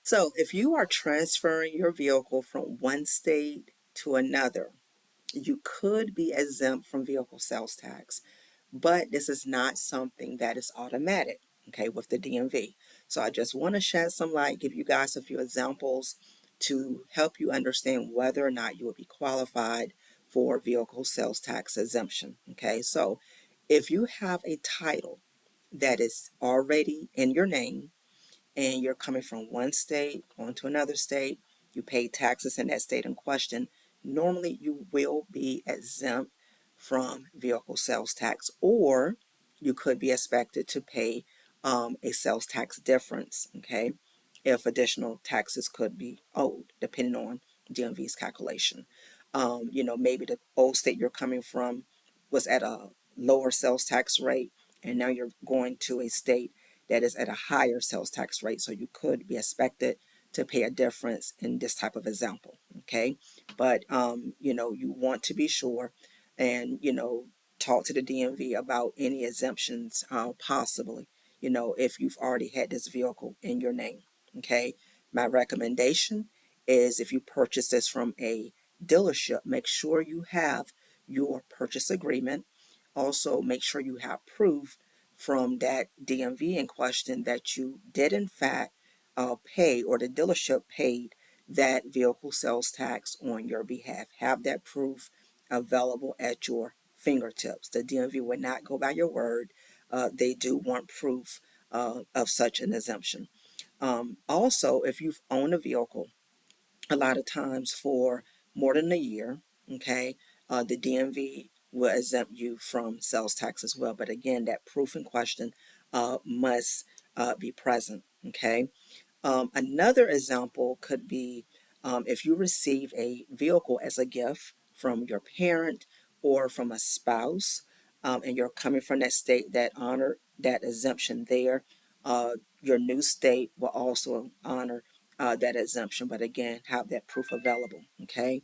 So if you are transferring your vehicle from one state to another, you could be exempt from vehicle sales tax, but this is not something that is automatic, okay, with the DMV. So I just want to shed some light, give you guys a few examples to help you understand whether or not you will be qualified for vehicle sales tax exemption, okay? So if you have a title that is already in your name, and you're coming from one state going to another state, you pay taxes in that state in question, normally you will be exempt from vehicle sales tax, or you could be expected to pay a sales tax difference, okay, if additional taxes could be owed, depending on DMV's calculation. Maybe the old state you're coming from was at a lower sales tax rate, and now you're going to a state that is at a higher sales tax rate. So you could be expected to pay a difference in this type of example. Okay. But, you want to be sure and, talk to the DMV about any exemptions possibly, if you've already had this vehicle in your name. Okay. My recommendation is if you purchase this from a dealership, make sure you have your purchase agreement. Also, make sure you have proof from that DMV in question that you did in fact pay, or the dealership paid that vehicle sales tax on your behalf. Have that proof available at your fingertips. The DMV would not go by your word. They do want proof of such an exemption. Also, if you've owned a vehicle a lot of times for more than a year, okay, the DMV will exempt you from sales tax as well. But again, that proof in question must be present, okay. Another example could be if you receive a vehicle as a gift from your parent or from a spouse, and you're coming from that state that honored that exemption there, your new state will also honor that exemption, but again, have that proof available, okay?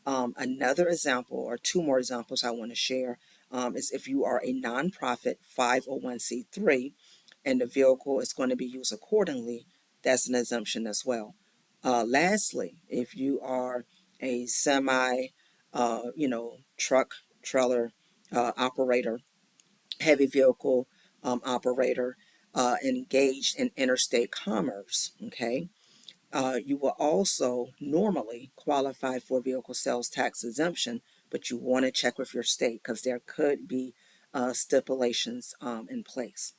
Another example, or two more examples I want to share, is if you are a nonprofit 501c3 and the vehicle is going to be used accordingly, that's an exemption as well. Lastly, if you are a semi, truck, trailer operator, heavy vehicle operator, engaged in interstate commerce, okay, you will also normally qualify for vehicle sales tax exemption, but you want to check with your state because there could be stipulations in place.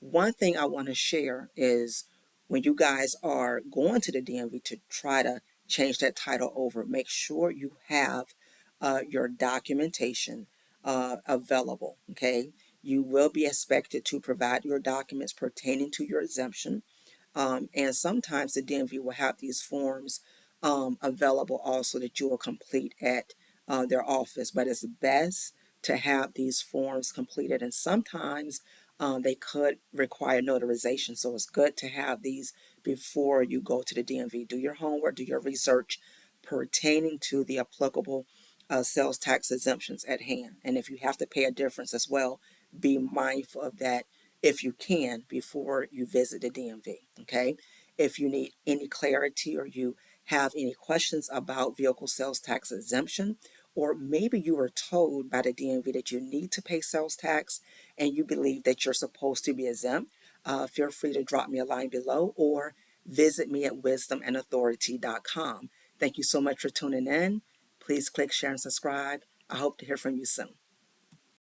One thing I want to share is when you guys are going to the DMV to try to change that title over, make sure you have your documentation available. Okay. You will be expected to provide your documents pertaining to your exemption. And sometimes the DMV will have these forms available also that you will complete at their office. But it's best to have these forms completed. And sometimes they could require notarization. So it's good to have these before you go to the DMV. Do your homework, do your research pertaining to the applicable sales tax exemptions at hand. And if you have to pay a difference as well, be mindful of that if you can before you visit the DMV. Okay. If you need any clarity or you have any questions about vehicle sales tax exemption, or maybe you were told by the DMV that you need to pay sales tax and you believe that you're supposed to be exempt, feel free to drop me a line below or visit me at wisdomandauthority.com. Thank you so much for tuning in. Please click, share, and subscribe. I hope to hear from you soon.